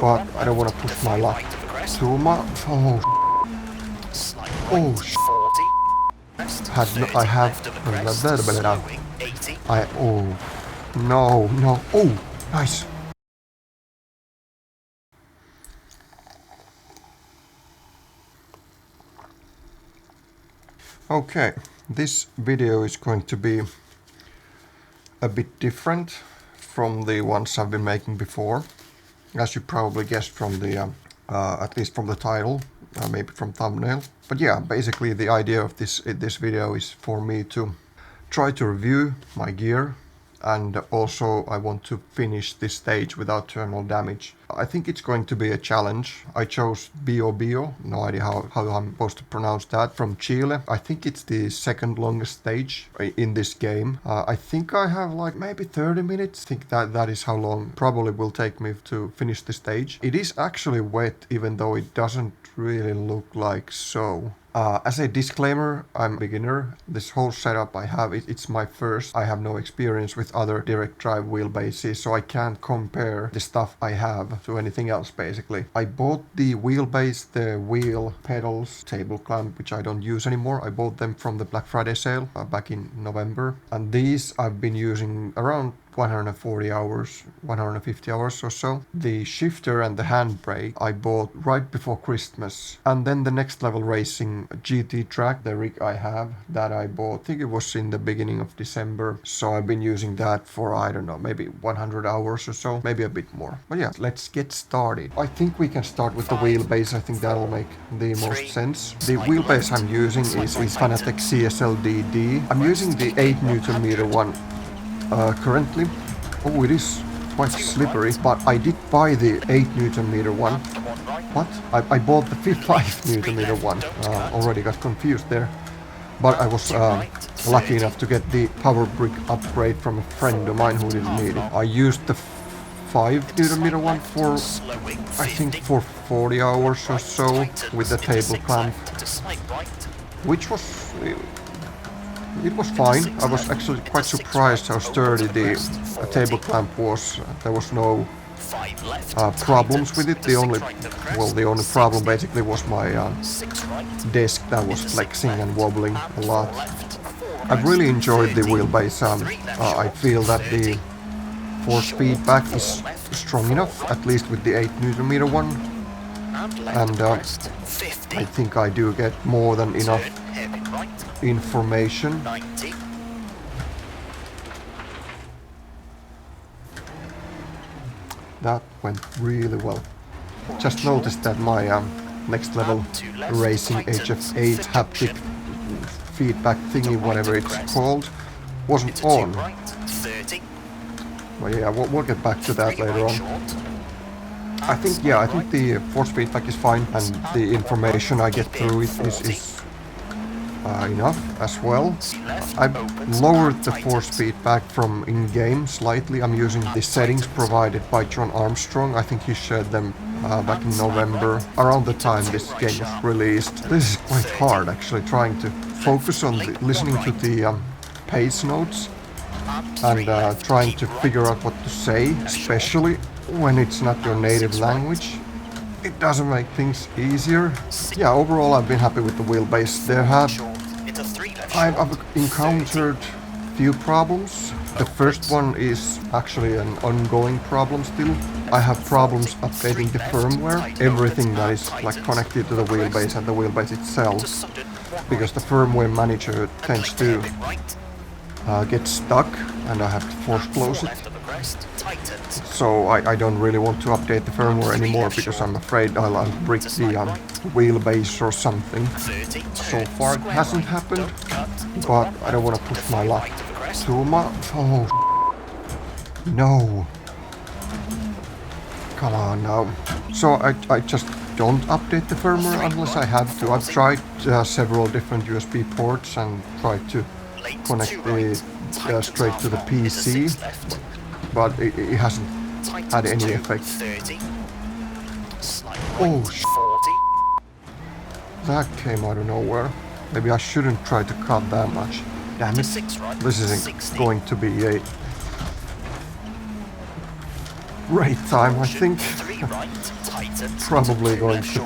but I don't want to push my luck too much. Oh, I have. Oh, no. Oh, nice. Okay, this video is going to be a bit different from the ones I've been making before, as you probably guessed from the, at least from the title, maybe from thumbnail. But yeah, basically the idea of this video is for me to try to review my gear, and also I want to finish this stage without thermal damage. I think it's going to be a challenge. I chose Bio, no idea how I'm supposed to pronounce that, from Chile. I think it's the second longest stage in this game. I think I have like maybe 30 minutes. I think that is how long probably will take me to finish the stage. It is actually wet, even though it doesn't really look like so. As a disclaimer, I'm a beginner. This whole setup I have, it's my first. I have no experience with other direct drive wheelbases, so I can't compare the stuff I have to anything else basically. I bought the wheelbase, the wheel, pedals, table clamp, which I don't use anymore. I bought them from the Black Friday sale back in November. And these I've been using around 140 hours, 150 hours or so. The shifter and the handbrake I bought right before Christmas. And then the Next Level Racing GTTrack, the rig I have, that I bought, I think it was in the beginning of December. So I've been using that for, I don't know, maybe 100 hours or so, maybe a bit more. But yeah, let's get started. I think we can start with the wheelbase. I think that'll make the most sense. The wheelbase I'm using is Fanatec CSL DD. I'm using the 8Nm one currently. Oh, it is quite slippery, but I did buy the 8Nm one. What? I bought the 5Nm one. Already got confused there. But I was lucky enough to get the power brick upgrade from a friend of mine who didn't need it. I used the 5Nm one for, I think, for 40 hours or so with the table clamp, which was... It was fine. I was actually quite surprised how sturdy the table clamp was. There was no problems with it. The only problem basically was my desk that was flexing and wobbling a lot. I've really enjoyed the wheelbase. I feel that the force feedback is strong enough, at least with the 8Nm one. And I think I do get more than enough information. That went really well. Just noticed that my Next Level Racing HF8 haptic feedback thingy, whatever it's called, wasn't on. Well, yeah, we'll get back to that later on. I think the force feedback is fine, and the information I get through it is enough as well. I've lowered the force feedback from in-game slightly. I'm using the settings provided by John Armstrong. I think he shared them back in November, around the time this game was released. This is quite hard actually, trying to focus on listening to the pace notes and trying to figure out what to say, especially when it's not your native language. It doesn't make things easier. Yeah, overall I've been happy with the wheelbase. I've encountered few problems. The first one is actually an ongoing problem still. I have problems updating the firmware, everything that is like connected to the wheelbase and the wheelbase itself, because the firmware manager tends to get stuck and I have to force close it. So I don't really want to update the firmware anymore because I'm afraid I'll break the wheelbase or something. So far it hasn't happened, but I don't want to push my luck too much. Oh, no. Come on now. So I just don't update the firmware unless I have to. I've tried several different USB ports and tried to connect it straight to the PC, but it hasn't had any effect. Oh, that came out of nowhere. Maybe I shouldn't try to cut that much. Damn it. This isn't going to be a great time, I think. Probably going to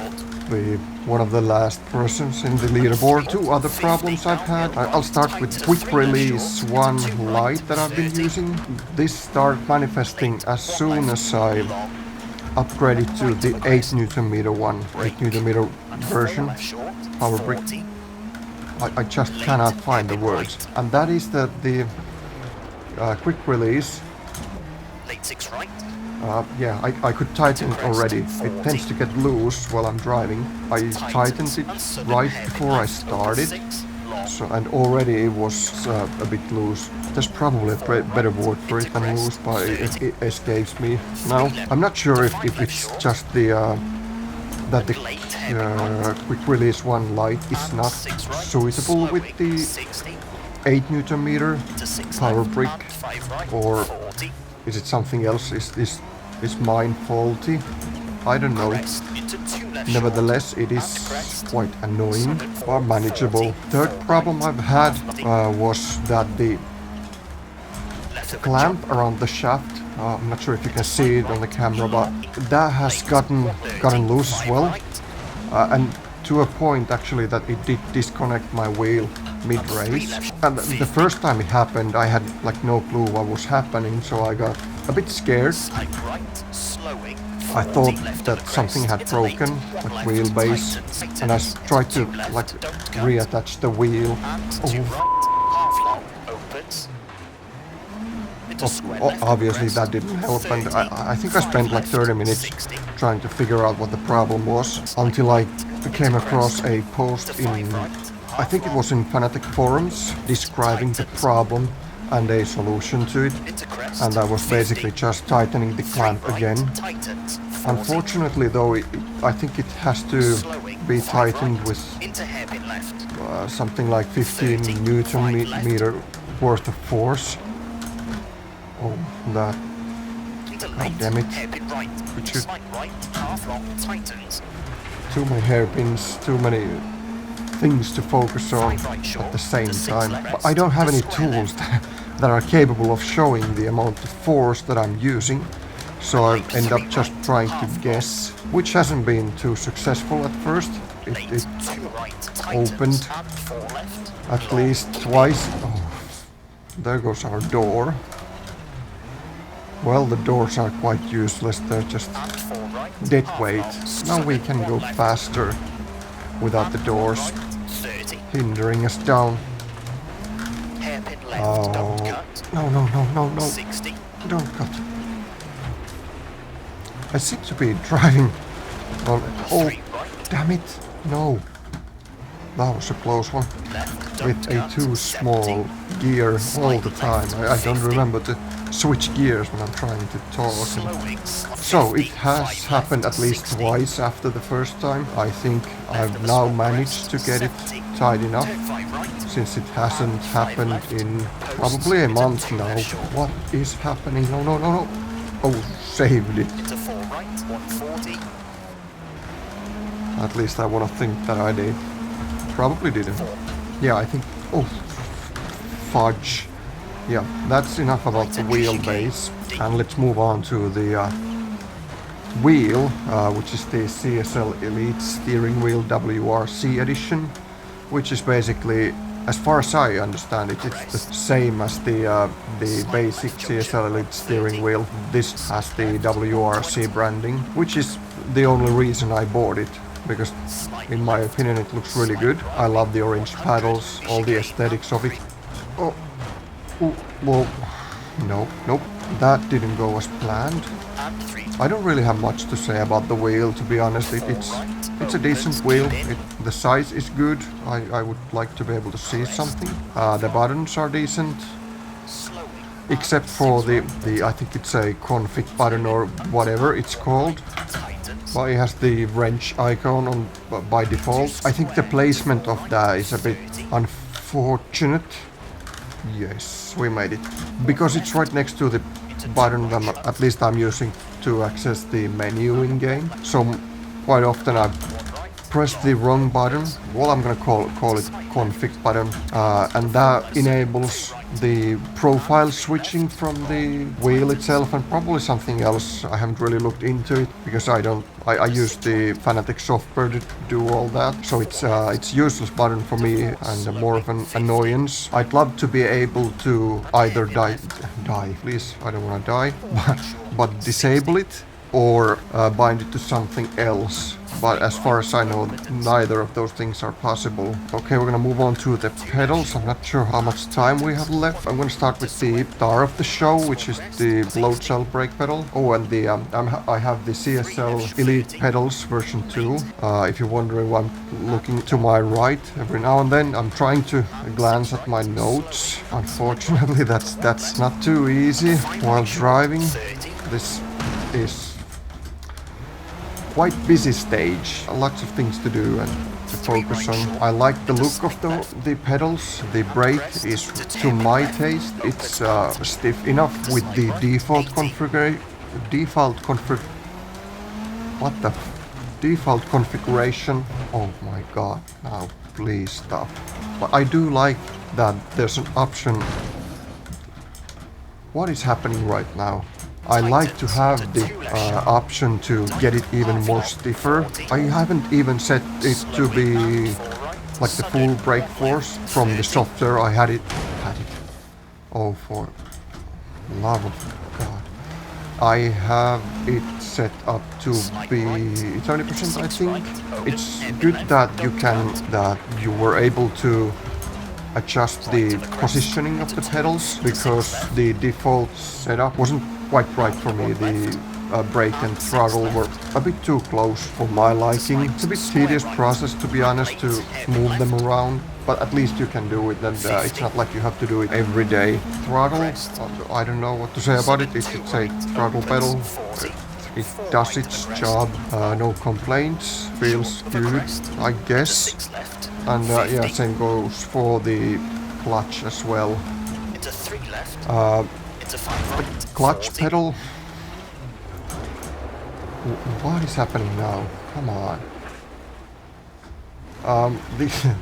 be one of the last persons in the leaderboard. Two other problems I've had. I'll start with quick release 1 light that I've been using. This started manifesting as soon as I upgraded to the 8 Nm one, 8 Nm version, power brick. I just cannot find the words. And that is that the quick release. Yeah, I could tighten it already. It tends to get loose while I'm driving. I tightened it right before I started, so, and already it was a bit loose. There's probably a better word for it than loose, but it escapes me now. I'm not sure if it's just the that the quick release 1 light is not suitable with the 8 Nm power brick, or is it something else? Is mine faulty? I don't know. Nevertheless, it is quite annoying or manageable. Third problem I've had was that the clamp around the shaft, I'm not sure if you can see it on the camera, but that has gotten loose as well. And to a point actually that it did disconnect my wheel mid-race. And the first time it happened, I had like no clue what was happening, so I got a bit scared. I thought that something had broken, like wheelbase, and I tried to like reattach the wheel. Obviously that didn't help, and I think I spent like 30 minutes trying to figure out what the problem was, until I came across a post in, I think it was in Fanatec forums, describing the problem and a solution to it, and I was basically just tightening the clamp again. Unfortunately though, I think it has to be tightened with something like 15 Nm worth of force. Oh, that. God damn it. Too many hairpins, too many things to focus on at the same time. But I don't have any tools that are capable of showing the amount of force that I'm using, so I end up just trying to guess, which hasn't been too successful at first. It opened at least twice. Oh, there goes our door. Well, the doors are quite useless, they're just dead weight. Now we can go faster without the doors hindering us down. Oh, no. Don't cut. I seem to be driving on... Oh, damn it. No. That was a close one. With a too small gear all the time. I don't remember to switch gears when I'm trying to talk. So it has happened at least twice after the first time. I think I've now managed to get it tight enough, since it hasn't happened in probably a month now. What is happening? No. Oh, saved it. At least I want to think that I did. Probably didn't. Yeah, I think... Oh, fudge. Yeah, that's enough about the wheelbase. And let's move on to the wheel, which is the CSL Elite Steering Wheel WRC edition, which is basically, as far as I understand it, it's the same as the basic CSL Elite steering wheel. This has the WRC branding, which is the only reason I bought it, because in my opinion it looks really good. I love the orange paddles, all the aesthetics of it. Oh, well, nope, that didn't go as planned. I don't really have much to say about the wheel, to be honest. It's a decent wheel. The size is good. I would like to be able to see something. The buttons are decent, except for the I think it's a config button or whatever it's called. But it has the wrench icon on by default. I think the placement of that is a bit unfortunate. Yes, we made it. Because it's right next to the button that at least I'm using to access the menu in game. So quite often I've press the wrong button. Well, I'm gonna call it config button, and that enables the profile switching from the wheel itself, and probably something else. I haven't really looked into it because I use the Fanatec software to do all that, so it's useless button for me and more of an annoyance. I'd love to be able to either die, please, I don't want to die, but disable it or bind it to something else. But as far as I know, neither of those things are possible. Okay, we're gonna move on to the pedals. I'm not sure how much time we have left. I'm gonna start with the star of the show, which is the load cell brake pedal. Oh, and the I have the CSL Elite Pedals version 2. If you're wondering why I'm looking to my right every now and then, I'm trying to glance at my notes. Unfortunately, that's not too easy while driving. This is quite busy stage, lots of things to do and to focus on. I like the look of the pedals. The brake is, to my taste, it's stiff enough with the default configuration. Oh my god, now please stop. But I do like that there's an option. What is happening right now? I like to have the option to get it even more stiffer. I haven't even set it to be like the full brake force from the software. I had it. Oh, for love of God. I have it set up to be 70%, I think. It's good that you were able to adjust the positioning of the pedals, because the default setup wasn't quite right for me. The brake and throttle were a bit too close for my liking. It's a bit tedious process, to be honest, to move them around, but at least you can do it, and it's not like you have to do it every day. Throttle, I don't know what to say about it. It's a throttle pedal. It does its job, no complaints, feels good, I guess. And yeah, same goes for the clutch as well. The clutch pedal. What is happening now? Come on.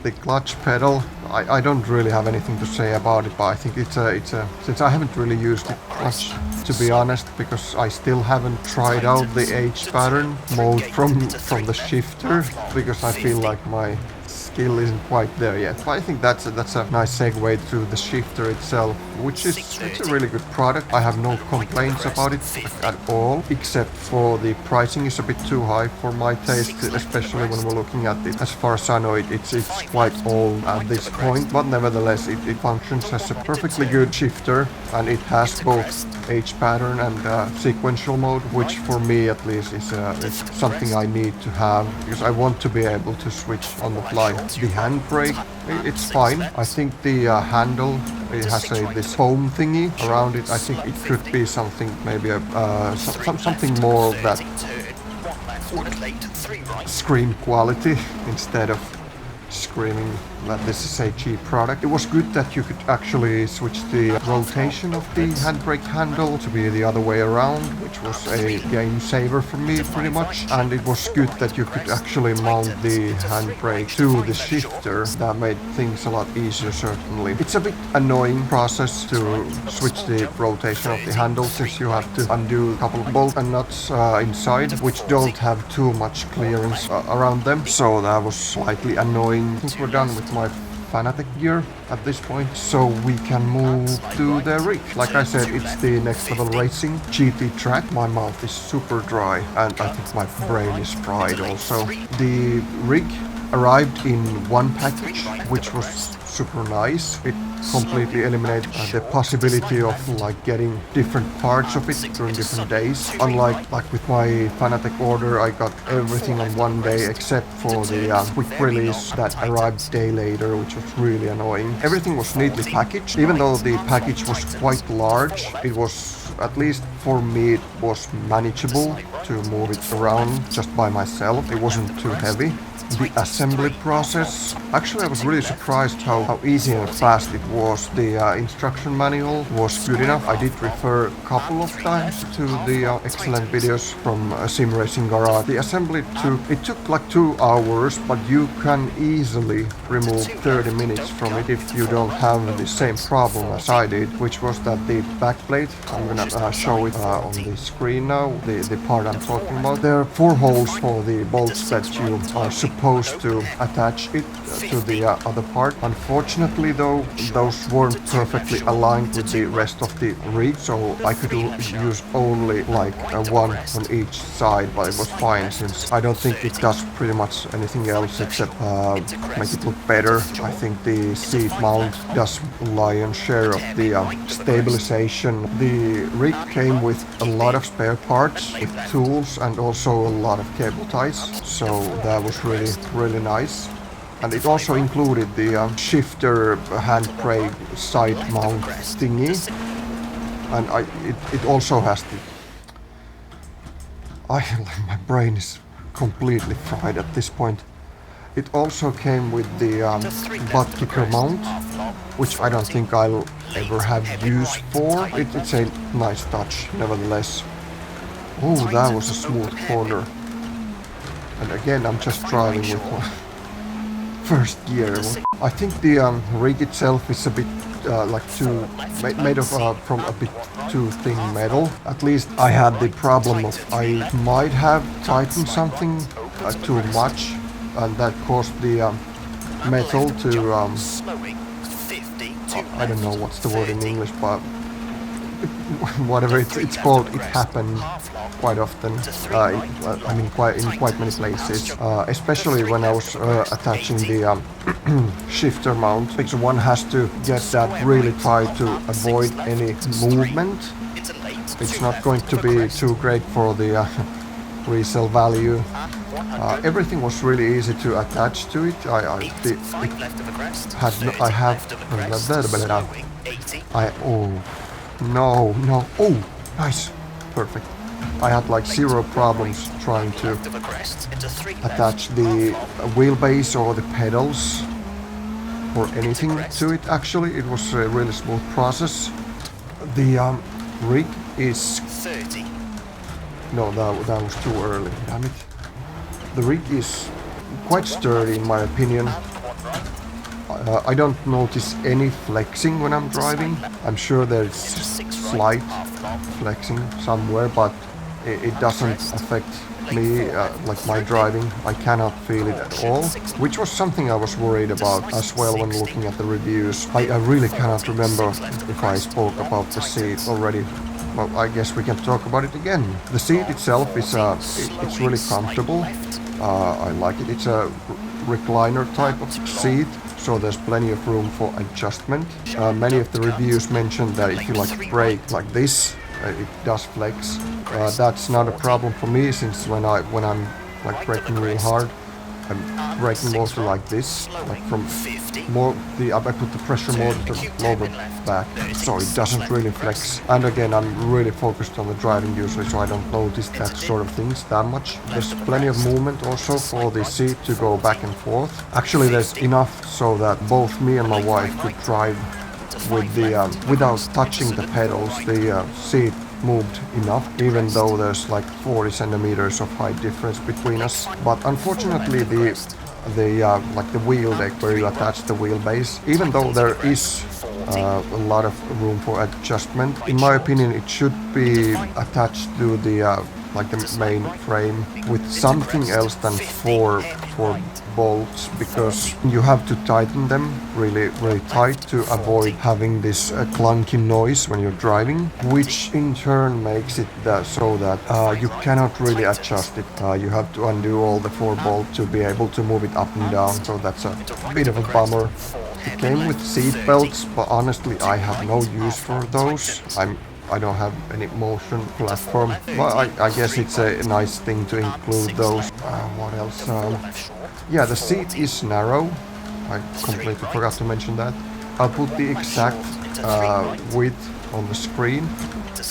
The clutch pedal. I don't really have anything to say about it, but I think it's a since I haven't really used the clutch, to be honest, because I still haven't tried out the H pattern mode from the shifter, because I feel like my skill isn't quite there yet. But I think that's a nice segue to the shifter itself, which is it's a really good product. I have no complaints about it at all, except for the pricing is a bit too high for my taste, especially when we're looking at it. As far as I know, it's quite old at this point, but nevertheless it functions as a perfectly good shifter, and it has both H pattern and sequential mode, which for me at least is something I need to have, because I want to be able to switch on the fly. The handbrake, it's fine. I think the handle, it has this foam thingy around it. I think it could be something, maybe something more of that scream quality instead of screaming that this is a cheap product. It was good that you could actually switch the rotation of the handbrake handle to be the other way around, which was a game saver for me pretty much. And it was good that you could actually mount the handbrake to the shifter. That made things a lot easier, certainly. It's a bit annoying process to switch the rotation of the handle, since you have to undo a couple of bolts and nuts inside, which don't have too much clearance around them. So that was slightly annoying. I think we're done with my Fanatec gear at this point, so we can move to the rig. Like I said, it's the next level racing GTTrack. My mouth is super dry and I think my brain is fried also. The rig arrived in one package, which was super nice. It completely eliminated the possibility of like getting different parts of it during different days. Unlike with my Fanatec order, I got everything on one day except for the quick release that arrived a day later, which was really annoying. Everything was neatly packaged. Even though the package was quite large, it was, at least for me, it was manageable to move it around just by myself. It wasn't too heavy. the assembly process. Actually, I was really surprised how easy and fast it was. The instruction manual was good enough. I did refer a couple of times to the excellent videos from Sim Racing Garage. The assembly took like 2 hours, but you can easily remove 30 minutes from it if you don't have the same problem as I did, which was that the backplate, I'm gonna show it on the screen now, the part I'm talking about. There are 4 holes for the bolts that you are supposed to attach it to the other part. Unfortunately though, those weren't perfectly aligned with the rest of the rig, so I could use only like one on each side, but it was fine since I don't think it does pretty much anything else except make it look better. I think the seat mount does lion's share of the stabilization. The rig came with a lot of spare parts, with tools and also a lot of cable ties, so that was really nice. And it also included the shifter handbrake side mount thingy, and it also has the... my brain is completely fried at this point. It also came with the butt kicker mount, which I don't think I'll ever have use for. It's a nice touch, nevertheless. Oh, that was a smooth corner. And again, I'm just driving with my first gear. I think the rig itself is a bit made of from a bit too thin metal. At least I had the problem of I might have tightened something too much, and that caused the metal to I don't know what's the word in English, but whatever it's called, it happened quite often. I mean, in quite many places, especially when I was attaching the shifter mount, because one has to get that really tight to avoid any movement. It's not going to be too great for the resale value. Everything was really easy to attach to it. Oh, nice, perfect. I had like 0 problems trying to attach the wheelbase or the pedals or anything to it. Actually, it was a really smooth process. The rig is... No, that was too early, damn it. The rig is quite sturdy in my opinion. I don't notice any flexing when I'm driving. I'm sure there's slight flexing somewhere, but it doesn't affect me, like my driving. I cannot feel it at all, which was something I was worried about as well when looking at the reviews. I really cannot remember if I spoke about the seat already. Well, I guess we can talk about it again. The seat itself is it's really comfortable. I like it. It's a recliner type of seat, so there's plenty of room for adjustment. Many of the reviews mentioned that if you like brake like this, it does flex. That's not a problem for me, since when I'm like braking real hard, I'm braking mostly like this, like from more I put the pressure more to the lower back, so it doesn't really flex. And again, I'm really focused on the driving usually, so I don't notice that sort of things that much. There's plenty of movement also for the seat to go back and forth. Actually, there's enough so that both me and my wife could drive with the without touching the pedals. The seat moved enough, even though there's like 40 centimeters of height difference between us. But unfortunately, the like the wheel deck where you attach the wheelbase, even though there is a lot of room for adjustment, in my opinion, it should be attached to the like the main frame with something else than four bolts, because you have to tighten them really tight to avoid having this clunky noise when you're driving, which in turn makes it so that you cannot really adjust it. You have to undo all the 4 bolts to be able to move it up and down, so that's a bit of a bummer. It came with seat belts, but honestly I have no use for those. I don't have any motion platform, but I guess it's a nice thing to include those. What else? Yeah, the seat is narrow. I completely forgot to mention that. I'll put the exact width on the screen.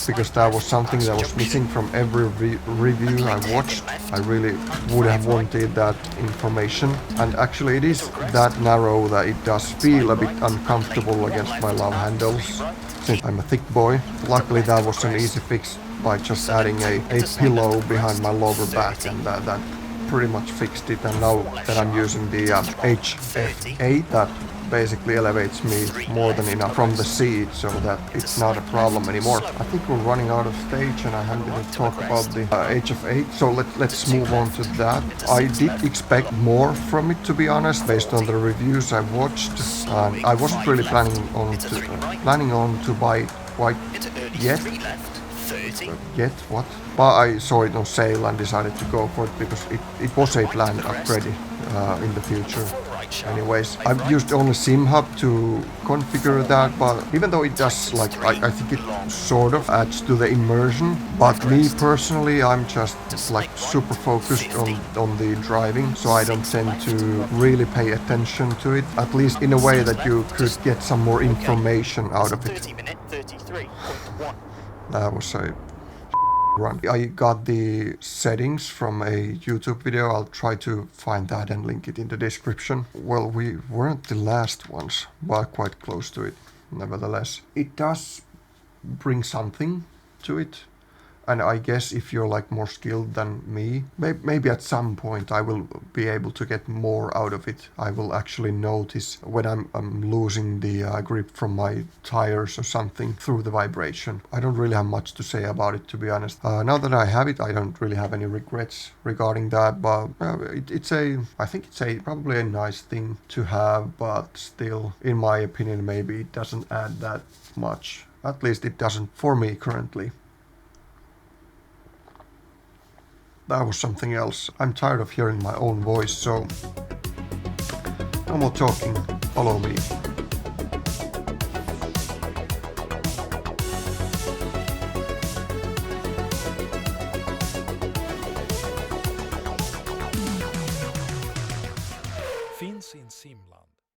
because that was something that was missing from every review I watched. I really would have wanted that information, and actually it is that narrow that it does feel a bit uncomfortable against my love handles, since I'm a thick boy. Luckily that was an easy fix by just adding a pillow behind my lower back, and that pretty much fixed it. And now that I'm using the HF8, that basically elevates me more than enough from the seat, so that it's not a problem anymore. I think we're running out of stage and I haven't even talked about the HF8, so let's move on to that. I did expect more from it, to be honest, based on the reviews I watched, and I wasn't really planning on to buy it quite yet. But I saw it on sale and decided to go for it because it was a planned upgrade in the future. Anyways, I've used only SimHub to configure that, but even though it does, like, I think it sort of adds to the immersion, but me personally, I'm just like super focused on the driving, so I don't tend to really pay attention to it, at least in a way that you could get some more information out of it. That was a run. I got the settings from a YouTube video. I'll try to find that and link it in the description. Well, we weren't the last ones, but quite close to it, nevertheless. It does bring something to it. And I guess if you're like more skilled than me, maybe at some point I will be able to get more out of it. I will actually notice when I'm losing the grip from my tires or something through the vibration. I don't really have much to say about it, to be honest. Now that I have it, I don't really have any regrets regarding that, but I think it's probably a nice thing to have, but still, in my opinion, maybe it doesn't add that much. At least it doesn't for me currently. That was something else. I'm tired of hearing my own voice, so no more talking. Follow me. Finns i en simulator.